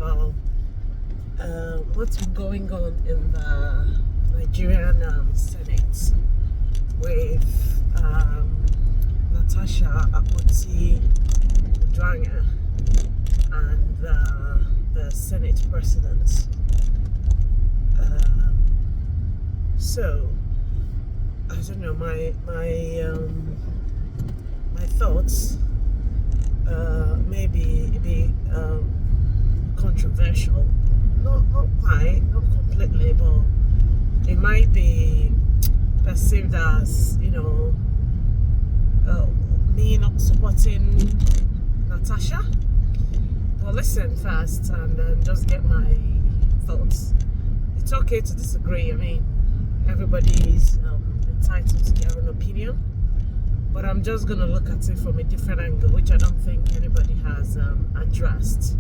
about what's been going on in the Nigerian Senate with Natasha Akpoti Uduagha and the Senate President. So I don't know, my thoughts maybe be controversial, not quite, not completely, but it might be perceived as, me not supporting Natasha. But listen first and just get my thoughts. It's okay to disagree. I mean, everybody is entitled to their own opinion, but I'm just going to look at it from a different angle, which I don't think anybody has addressed.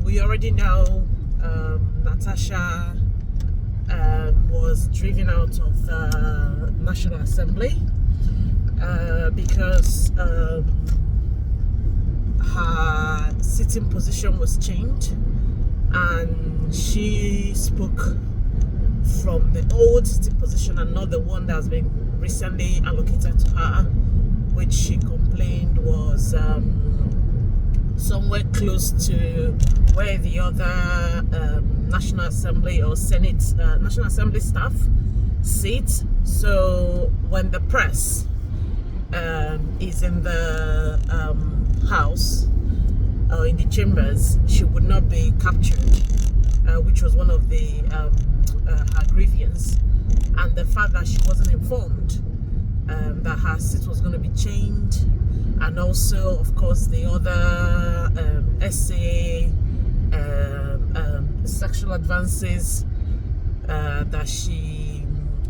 We already know Natasha was driven out of the National Assembly because her sitting position was changed, and she spoke from the old sitting position and not the one that's been recently allocated to her, which she complained was somewhere close to where the other National Assembly or Senate National Assembly staff sit. So when the press is in the house or in the chambers, she would not be captured, which was one of the her grievance, and the fact that she wasn't informed that her seat was going to be changed, and also, of course, the other essay, sexual advances that she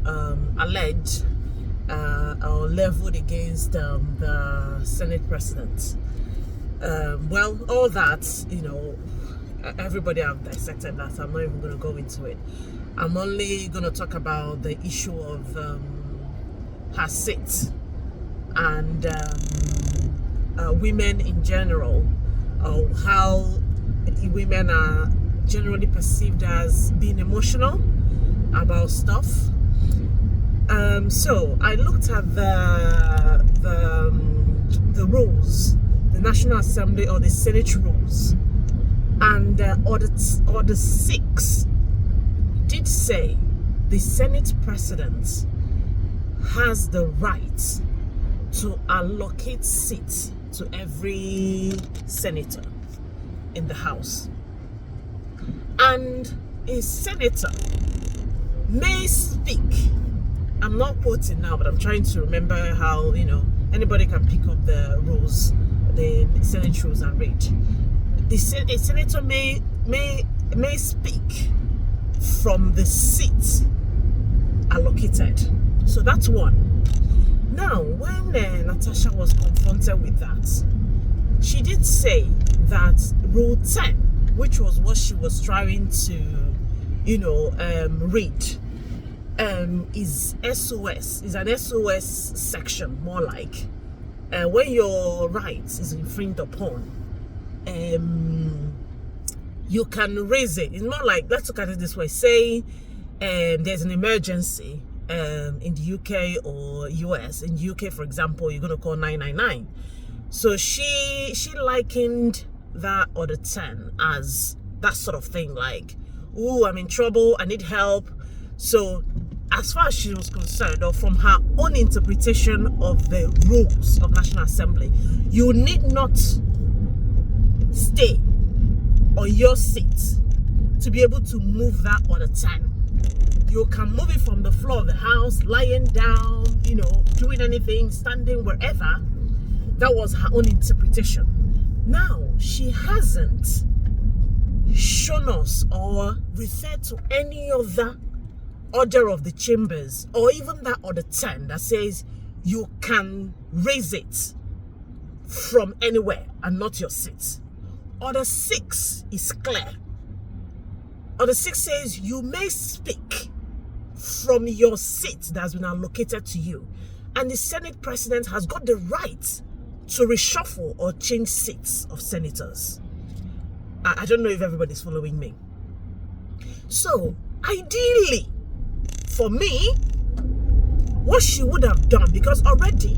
alleged or leveled against the Senate President. Well, all that, everybody have dissected that. I'm not even going to go into it. I'm only going to talk about the issue of her seat and women in general, how women are generally perceived as being emotional about stuff. So I looked at the rules, the National Assembly or the Senate rules, and Order 6 did say the Senate President has the right to allocate seats to every senator in the House. And a senator may speak. I'm not quoting now, but I'm trying to remember how, anybody can pick up the rules, the Senate rules, and read. A senator may speak from the seat allocated. So that's one. Now, when Natasha was confronted with that, she did say that Rule 10, which was what she was trying to, read, is SOS, is an SOS section, more like when your rights is infringed upon, you can raise it. It's more like, let's look at it this way. Say there's an emergency in the UK or US. In the UK, for example, you're going to call 999. So she likened that Order 10 as that sort of thing, like, oh, I'm in trouble, I need help. So as far as she was concerned, or from her own interpretation of the rules of National Assembly, you need not stay on your seat to be able to move that Order 10. You can move it from the floor of the House, lying down, doing anything, standing, wherever. That was her own interpretation. Now, she hasn't shown us or referred to any other order of the chambers, or even that Order 10 that says you can raise it from anywhere and not your seat. Order 6 is clear. Order 6 says you may speak from your seat that has been allocated to you, and the Senate President has got the right to reshuffle or change seats of senators. I don't know if everybody's following me. So, ideally, for me, what she would have done, because already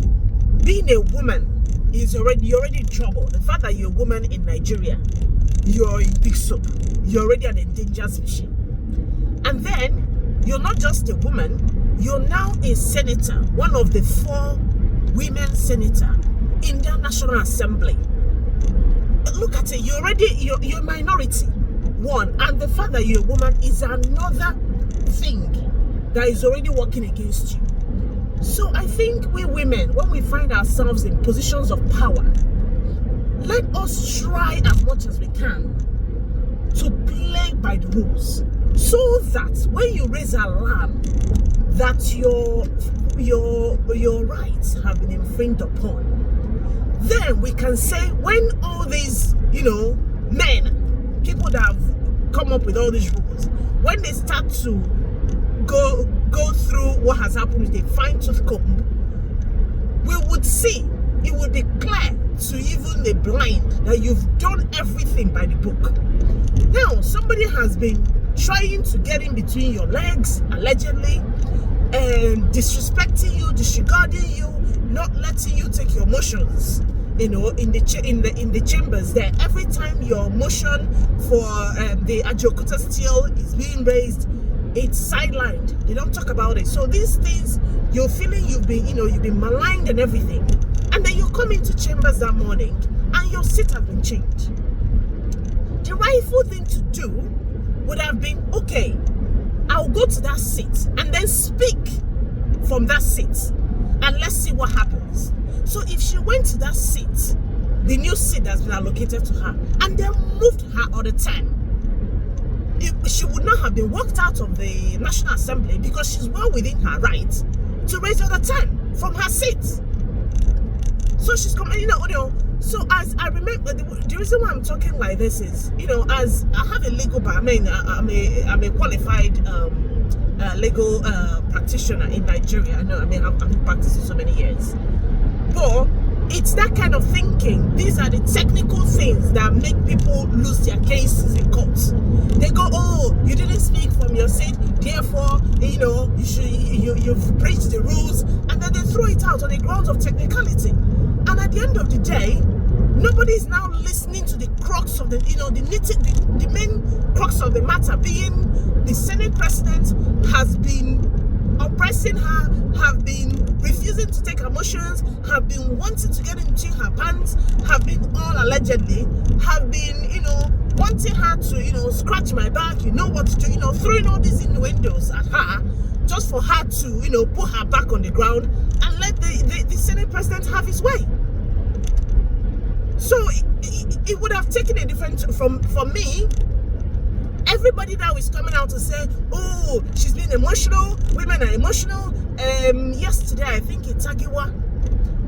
being a woman is you're already in trouble. The fact that you're a woman in Nigeria, you're in big soup. You're already an endangered species. And then you're not just a woman, you're now a senator, one of the 4 women senator in the National Assembly. Look at it, you're a minority. One, and the fact that you're a woman is another thing that is already working against you. So I think we women, when we find ourselves in positions of power, let us try as much as we can to play by the rules, so that when you raise alarm that your rights have been infringed upon, then we can say, when all these, men, people that have come up with all these rules, when they start to go through what has happened with a fine-tooth comb, we would see, it would be clear to even the blind that you've done everything by the book. Now, somebody has been trying to get in between your legs, allegedly, and disrespecting you, disregarding you, not letting you take your motions, in the chambers there. Every time your motion for the Ajokuta steel is being raised, it's sidelined. They don't talk about it. So these things, you're feeling you've been maligned and everything, and then you come into chambers that morning and your seat has been changed. The rightful thing to do would have been, okay, I'll go to that seat and then speak from that seat, and let's see what happens. So if she went to that seat, the new seat that's been allocated to her, and then moved her other time, she would not have been walked out of the National Assembly, because she's well within her right to raise other time from her seat. So she's coming, so as I remember, the reason why I'm talking like this is, as I have a legal, I'm a qualified legal practitioner in Nigeria. I've practiced for so many years. But it's that kind of thinking. These are the technical things that make people lose their cases in courts. They go, oh, you didn't speak from your seat, therefore, you've breached the rules, and then they throw it out on the grounds of technicality. And at the end of the day, nobody is now listening to the crux of the main crux of the matter, being the Senate president has been oppressing her, have been refusing to take her motions, have been wanting to get into her pants, have been all allegedly, have been, wanting her to, scratch my back, what to do, throwing all these innuendos at her, just for her to, put her back on the ground and let the Senate president have his way. So it would have taken a different, for me, everybody now is coming out to say, oh, she's being emotional, women are emotional. Yesterday, I think in Tagiwa,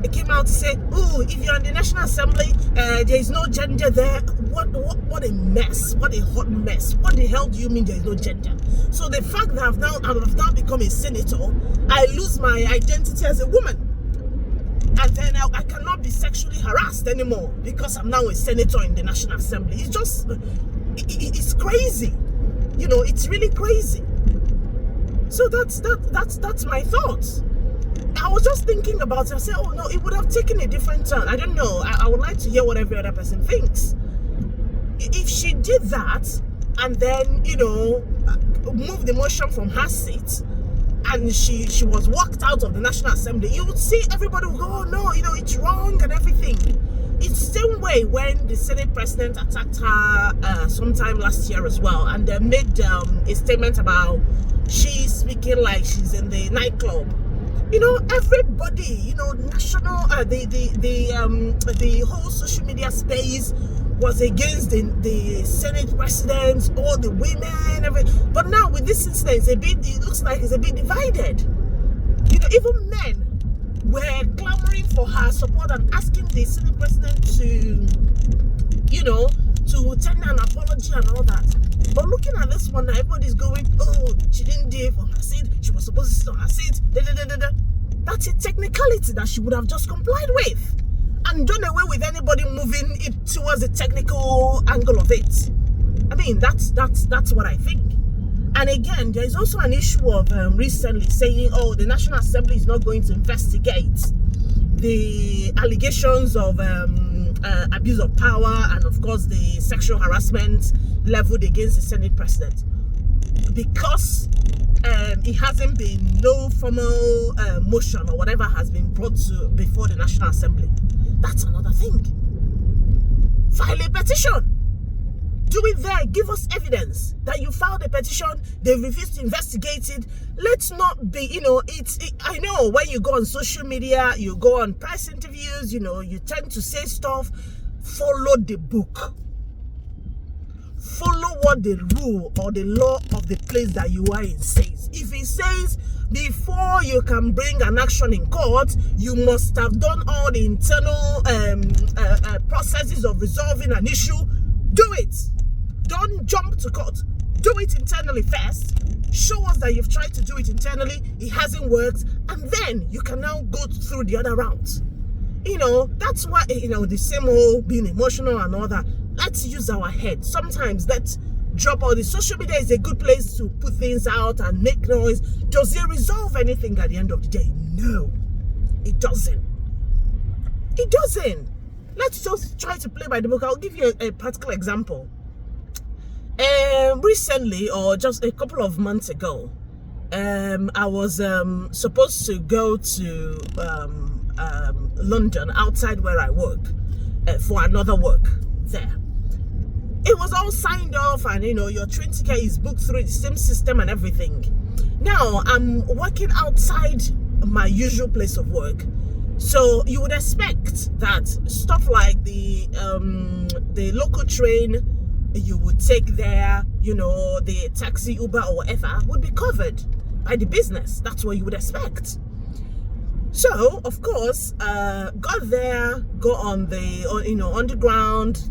it came out to say, oh, if you're in the National Assembly, there is no gender there. What a mess, what a hot mess. What the hell do you mean there is no gender? So the fact that I've now become a senator, I lose my identity as a woman. And then I cannot be sexually harassed anymore because I'm now a senator in the National Assembly. It's just, it's crazy. It's really crazy. So that's my thoughts. I was just thinking about it. I said, oh no, it would have taken a different turn. I don't know. I would like to hear what every other person thinks. If she did that and then, moved the motion from her seat, and she was walked out of the National Assembly, you would see everybody would go, oh no, it's wrong and everything. It's the same way when the Senate president attacked her sometime last year as well, and they made a statement about she's speaking like she's in the nightclub. Everybody, national, the whole social media space was against the Senate president, all the women, but now with this incident, it looks like it's a bit divided. Even men were clamoring for her support and asking the Senate president to tender an apology and all that. But looking at this one, everybody's going, oh, she didn't do it for her seat, she was supposed to sit on her seat, That's a technicality that she would have just complied with. and done away with anybody moving it towards the technical angle of it. I mean, that's what I think. And again, there is also an issue of recently saying, oh, the National Assembly is not going to investigate the allegations of abuse of power and, of course, the sexual harassment leveled against the Senate president, because it hasn't been, no formal motion or whatever has been brought to before the National Assembly. That's another thing. File a petition. Do it there. Give us evidence that you filed a petition. They refused to investigate it. Let's not be, I know when you go on social media, you go on press interviews, you tend to say stuff. Follow the book. Follow what the rule or the law of the place that you are in says. If it says before you can bring an action in court, you must have done all the internal processes of resolving an issue, do it. Don't jump to court. Do it internally first. Show us that you've tried to do it internally, it hasn't worked, and then you can now go through the other routes. That's why, the same old being emotional and all that. Let's use our head. Sometimes let's drop all the social media is a good place to put things out and make noise. Does it resolve anything at the end of the day? No, it doesn't. It doesn't. Let's just try to play by the book. I'll give you a practical example. Recently, or just a couple of months ago, I was supposed to go to London, outside where I work, for another work there. It was all signed off, and your train ticket is booked through the same system and everything. Now I'm working outside my usual place of work, so you would expect that stuff like the local train you would take there, the taxi, Uber or whatever would be covered by the business. That's what you would expect. So of course, got there, go on the underground,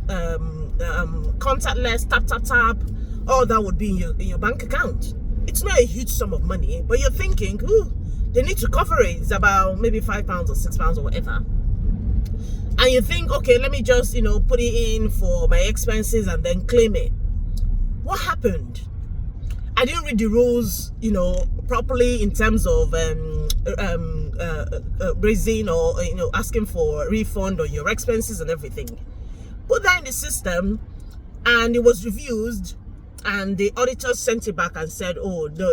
contactless, tap. All that would be in your bank account. It's not a huge sum of money, but you're thinking, ooh, they need to cover it. It's about maybe £5 or £6 or whatever. And you think, okay, let me just, put it in for my expenses and then claim it. What happened? I didn't read the rules, properly in terms of raising or, asking for a refund on your expenses and everything. Put that in the system, and it was reviewed, and the auditors sent it back and said, oh, no,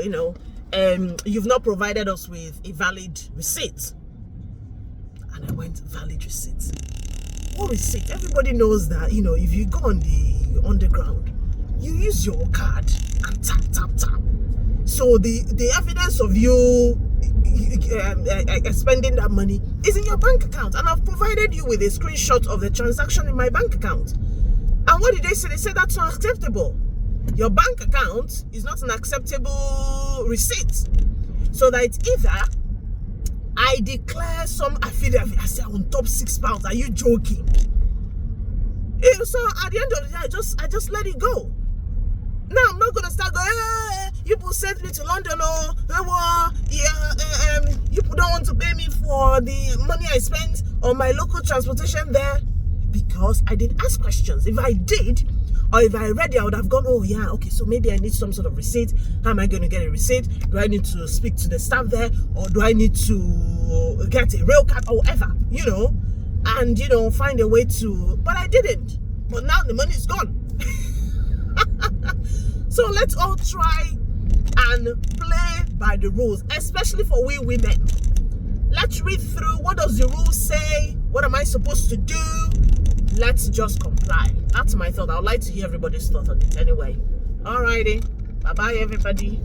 you've not provided us with a valid receipt. And I went, valid receipt? What receipt? Everybody knows that, if you go on the underground, you use your card and tap. So the evidence of you spending that money is in your bank account. And I've provided you with a screenshot of the transaction in my bank account. And what did they say? They said that's not acceptable. Your bank account is not an acceptable receipt. So that it's either I declare some affidavit, I say on top £6. Are you joking? So at the end of the day, I just let it go. Now I'm not gonna start going, you people sent me to London, you people don't want to pay me for the money I spent on my local transportation there, because I didn't ask questions. If I did, or if I read it, I would have gone, oh yeah, okay, so maybe I need some sort of receipt. How am I going to get a receipt? Do I need to speak to the staff there, or do I need to get a rail card or whatever, and find a way to, but I didn't. But now the money is gone. So let's all try and play by the rules, especially for we women. Let's read through, what does the rule say? What am I supposed to do? Let's just comply. That's my thought. I would like to hear everybody's thoughts on it anyway. Alrighty. Bye-bye, everybody.